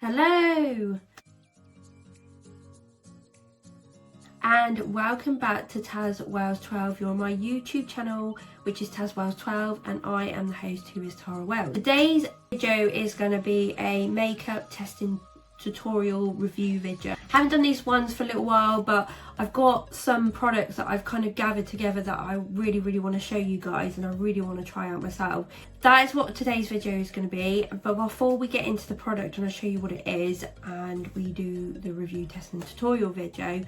Hello and welcome back to tazwells12. You're on my YouTube channel, which is tazwells12, and I am the host, who is Tara Wells. Today's video is going to be a makeup testing tutorial review video. Haven't done these ones for a little while, but I've got some products that I've kind of gathered together that I really want to show you guys, and I really want to try out myself. That is what today's video is going to be. But before we get into the product and I show you what it is and we do the review testing tutorial video,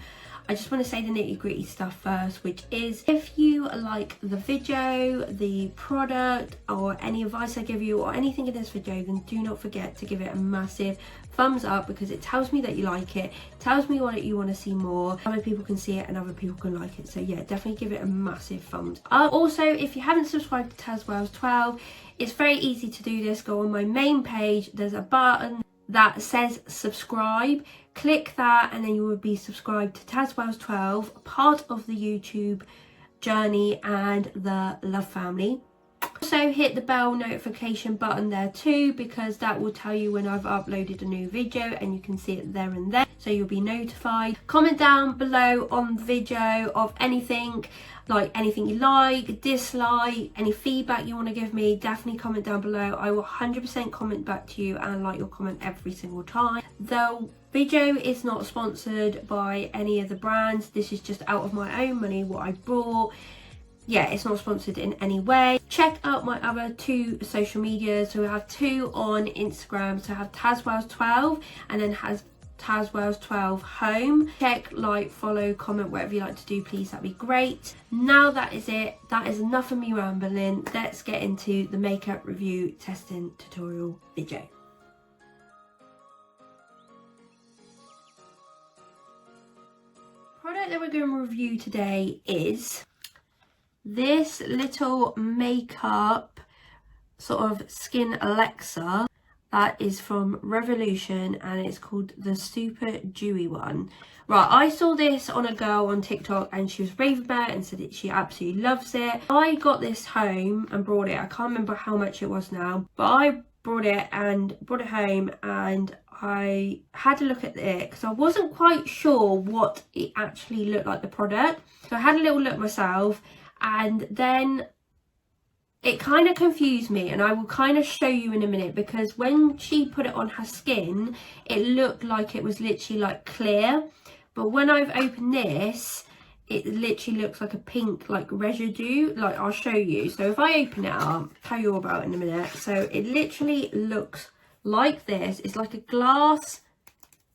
I just want to say the nitty-gritty stuff first, which is if you like the video, the product, or any advice I give you or anything in this video, then do not forget to give it a massive thumbs up, because it tells me that you like it, tells me what you want to see more, other people can see it and other people can like it. So yeah, definitely give it a massive thumbs up. Also, if you haven't subscribed to tazwells12, it's very easy to do this. Go on my main page, there's a button that says subscribe, click that, and then you will be subscribed to tazwells12, part of the YouTube journey and the love family. Also hit the bell notification button there too, because that will tell you when I've uploaded a new video and you can see it there and then, so you'll be notified. Comment down below on the video of anything, like anything you like, dislike, any feedback you want to give me. Definitely comment down below. I will 100% comment back to you and like your comment every single time. The video is not sponsored by any of the brands. This is just out of my own money, what I bought. Yeah, it's not sponsored in any way. Check out my other two social medias. So we have two on Instagram. So I have tazwells12 and then has tazwells12 home. Check, like, follow, comment, whatever you like to do, please, that'd be great. Now that is it. That is enough of me rambling. Let's get into the makeup review testing tutorial video. The product that we're going to review today is this little makeup sort of skin elixir that is from Revolution, and it's called the Super Dewy one. Right, I saw this on a girl on TikTok and she was raving about it and said that she absolutely loves it. I got this home and brought it. I can't remember how much it was now, but I brought it home and I had a look at it because I wasn't quite sure what it actually looked like, the product. So I had a little look myself, and then it kind of confused me, and I will kind of show you in a minute, because when she put it on her skin it looked like it was literally like clear, but when I've opened this it literally looks like a pink like residue. Like, I'll show you. So if I open it up, I'll tell you all about it in a minute. So it literally looks like this. It's like a glass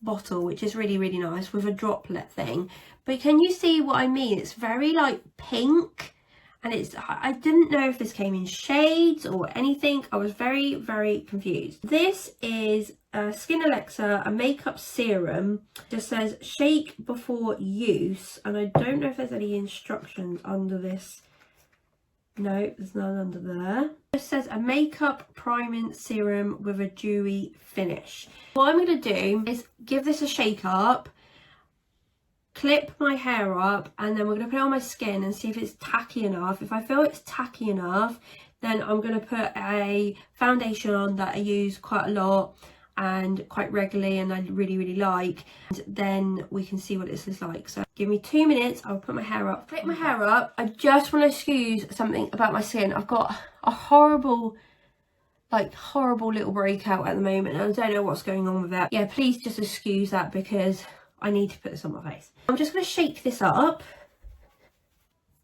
bottle, which is really nice, with a droplet thing. But can you see what I mean? It's very like pink, and I didn't know if this came in shades or anything. I was very confused. This is a skin elixir, a makeup serum. It just says shake before use, and I don't know if there's any instructions under this. No, there's none under there. It says a makeup priming serum with a dewy finish. What I'm going to do is give this a shake up, clip my hair up, and then we're going to put it on my skin and see if it's tacky enough. If I feel it's tacky enough, then I'm going to put a foundation on that I use quite a lot and quite regularly, and I really like, and then we can see what this is like. So give me 2 minutes, I'll put my hair up, flip my hair up. I just want to excuse something about my skin. I've got a horrible little breakout at the moment, and I don't know what's going on with that. Yeah, please just excuse that, because I need to put this on my face. I'm just going to shake this up,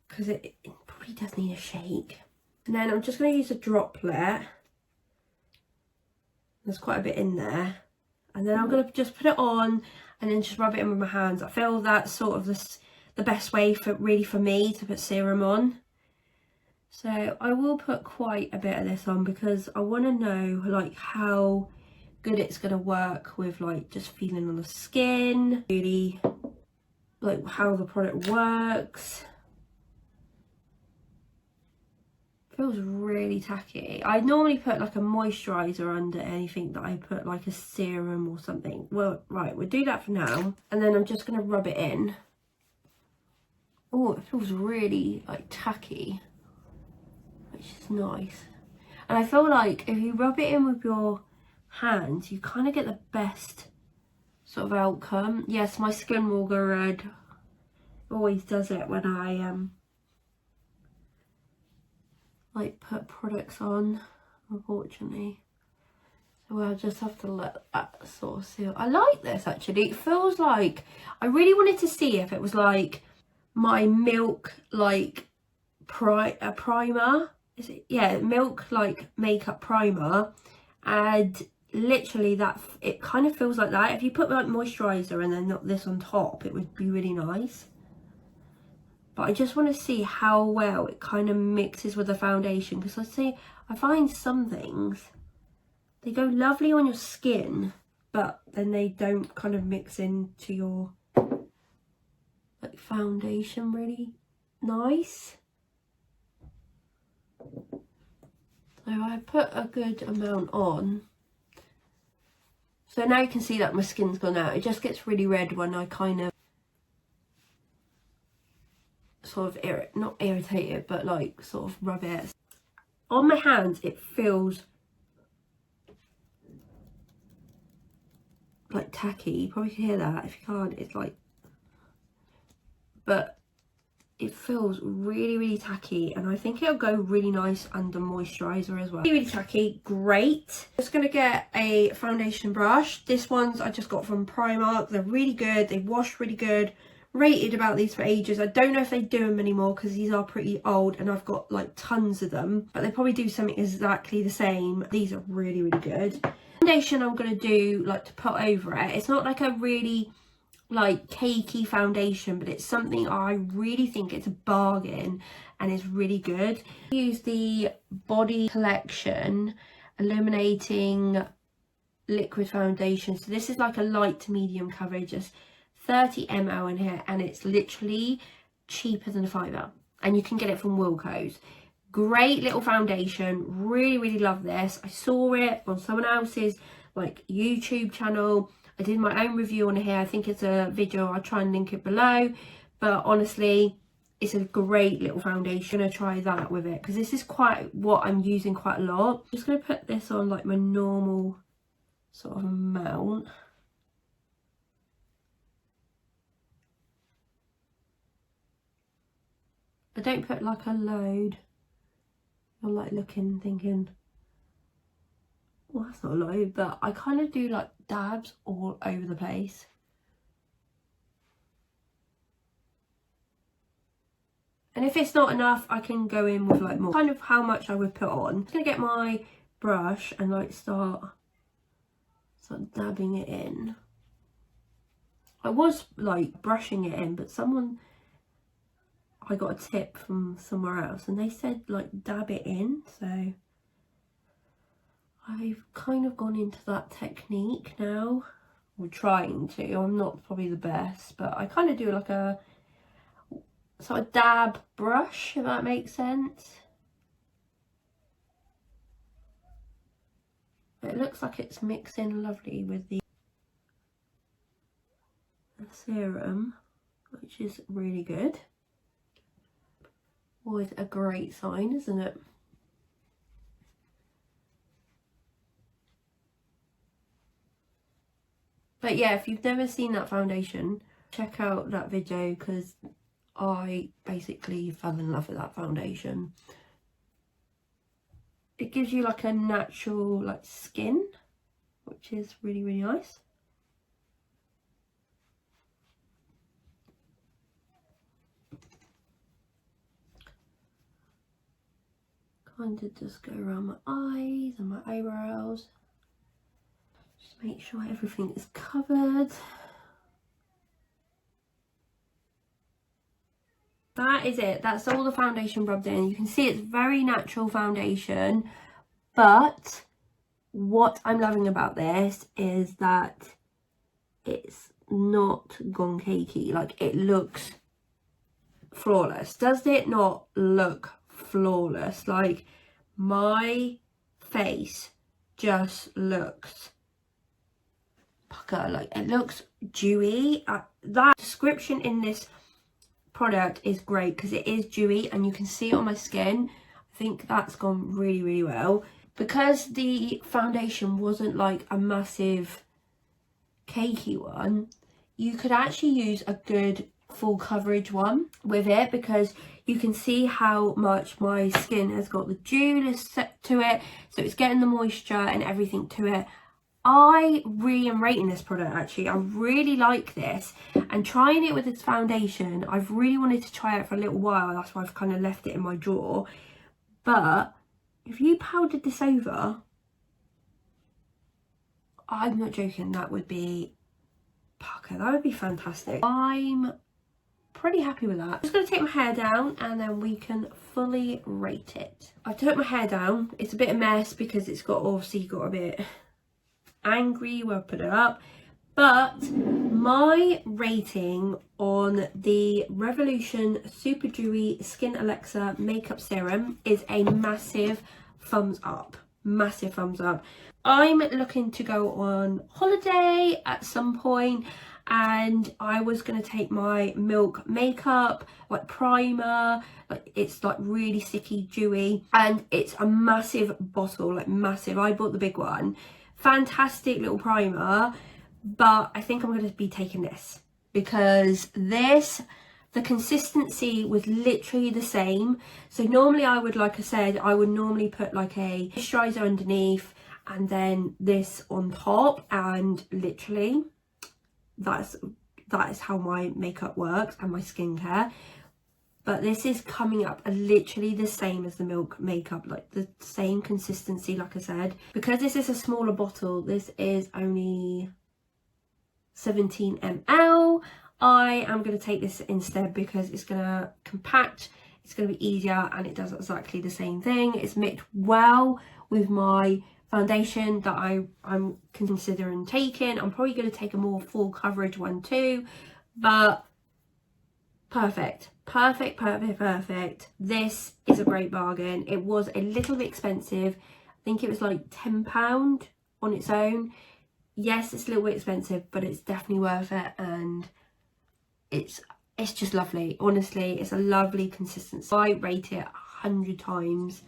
because it probably does need a shake. And then I'm just going to use a droplet. There's quite a bit in there. And then I'm going to just put it on and then just rub it in with my hands. I feel that's sort of the best way for me to put serum on. So I will put quite a bit of this on, because I want to know like how good it's going to work with like just feeling on the skin, really like how the product works. Feels really tacky. I normally put like a moisturizer under anything that I put like a serum or something. Well, right, we'll do that for now, and then I'm just going to rub it in. Oh, it feels really like tacky, which is nice. And I feel like if you rub it in with your hands, you kind of get the best sort of outcome. Yes, my skin will go red. Always does it when I like put products on, unfortunately. So I'll just have to let that sort of seal. I like this actually. It feels like, I really wanted to see if it was like my Milk like primer. Is it? Yeah, Milk like makeup primer. And literally that, it kind of feels like that. If you put like moisturizer and then not this on top, it would be really nice. But I just want to see how well it kind of mixes with the foundation, because I find some things, they go lovely on your skin, but then they don't kind of mix into your like foundation really nice. So I put a good amount on. So now you can see that my skin's gone out. It just gets really red when I kind of sort of not irritate it, but like sort of rub it. On my hands it feels like tacky. You probably can hear that. If you can't, it's like, but it feels really, really tacky, and I think it'll go really nice under moisturizer as well. Really, really tacky, great. Just gonna get a foundation brush. This one's I just got from Primark. They're really good, they wash really good. Rated about these for ages. I don't know if they do them anymore because these are pretty old and I've got like tons of them, but they probably do something exactly the same. These are really, really good. Foundation I'm going to do like to put over it. It's not like a really like cakey foundation, but it's something I really think it's a bargain and it's really good. I use the Body Collection Illuminating Liquid Foundation. So this is like a light to medium coverage. Just 30 ml in here, and it's literally cheaper than a £5, and you can get it from Wilko's. Great little foundation, really, really love this. I saw it on someone else's like YouTube channel. I did my own review on here. I think it's a video, I'll try and link it below, but honestly it's a great little foundation. I'm gonna try that with it because this is quite what I'm using quite a lot. I'm just gonna put this on like my normal sort of amount. I don't put like a load. I'm like looking, thinking, well, that's not a load, but I kind of do like dabs all over the place. And if it's not enough, I can go in with like more. Kind of how much I would put on. I'm just gonna get my brush and like start dabbing it in. I was like brushing it in, but I got a tip from somewhere else and they said like dab it in, so I've kind of gone into that technique now. We're trying to. I'm not probably the best, but I kind of do like a sort of dab brush, if that makes sense. It looks like it's mixing lovely with the serum, which is really good. Always a great sign, isn't it? But yeah, if you've never seen that foundation, check out that video because I basically fell in love with that foundation. It gives you like a natural like skin, which is really, really nice. Kind of just go around my eyes and my eyebrows. Just make sure everything is covered. That is it. That's all the foundation rubbed in. You can see it's very natural foundation, but what I'm loving about this is that it's not gone cakey. Like, it looks flawless. Does it not look flawless? Like, my face just looks pucker. Like, it looks dewy. That description in this product is great because it is dewy and you can see it on my skin. I think that's gone really, really well. because the foundation wasn't like a massive cakey one, you could actually use a good full coverage one with it, because you can see how much my skin has got the dew set to it, so it's getting the moisture and everything to it. I really am rating this product actually. I really like this, and trying it with its foundation, I've really wanted to try it for a little while. That's why I've kind of left it in my drawer. But if you powdered this over, I'm not joking, that would be pucker. That would be fantastic. I'm pretty happy with that. I'm just going to take my hair down and then we can fully rate it. I took my hair down. It's a bit of a mess because it's got obviously got a bit angry where I put it up, but my rating on the Revolution Super Dewy Skin Elixir Makeup Serum is a massive thumbs up. Massive thumbs up. I'm looking to go on holiday at some point, and I was going to take my Milk makeup like primer, like it's like really sticky dewy, and it's a massive bottle, like massive. I bought the big one. Fantastic little primer, but I think I'm going to be taking this, because this, the consistency was literally the same. So normally I would, like I said, I would normally put like a moisturizer underneath and then this on top, and literally that is how my makeup works and my skincare. But this is coming up literally the same as the Milk makeup, like the same consistency, like I said. Because this is a smaller bottle, this is only 17 ml. I am going to take this instead because it's going to compact, it's going to be easier, and it does exactly the same thing. It's mixed well with my foundation that I'm considering taking. I'm probably going to take a more full coverage one too, but perfect. Perfect. This is a great bargain. It was a little bit expensive. I think it was like £10 on its own. Yes, it's a little bit expensive, but it's definitely worth it, and it's just lovely. Honestly, it's a lovely consistency. I rate it 100 times.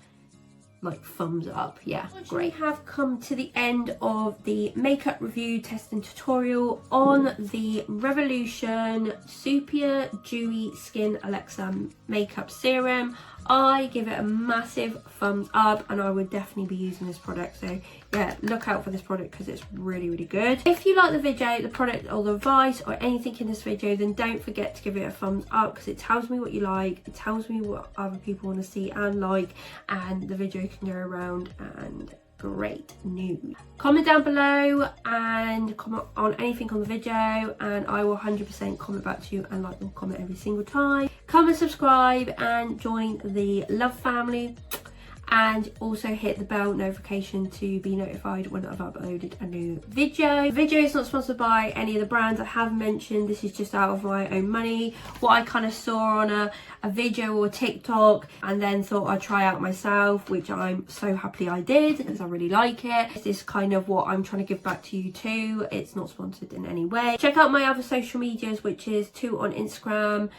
Like thumbs up. Yeah, great. We have come to the end of the makeup review testing tutorial on the Revolution Super Dewy Skin Elixir Makeup Serum. I give it a massive thumbs up, and I would definitely be using this product. So yeah, look out for this product because it's really, really good. If you like the video, the product or the advice or anything in this video, then don't forget to give it a thumbs up, because it tells me what you like, it tells me what other people want to see and like, and the video can go around and great news. Comment down below and comment on anything on the video, and I will 100% comment back to you and like and comment every single time. Come and subscribe and join the love family, and also hit the bell notification to be notified when I've uploaded a new video. The video is not sponsored by any of the brands I have mentioned. This is just out of my own money, what I kind of saw on a video or TikTok, and then thought I'd try out myself, which I'm so happy I did because I really like it. This is kind of what I'm trying to give back to you too. It's not sponsored in any way. Check out my other social medias, which is 2 on Instagram.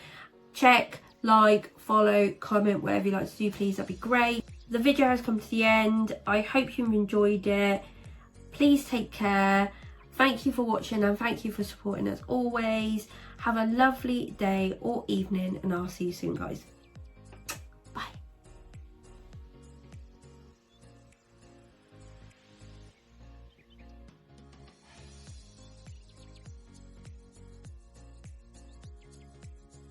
Check, like, follow, comment, whatever you like to do, please, that'd be great. The video has come to the end. I hope you've enjoyed it. Please take care. Thank you for watching, and thank you for supporting as always. Have a lovely day or evening, and I'll see you soon, guys.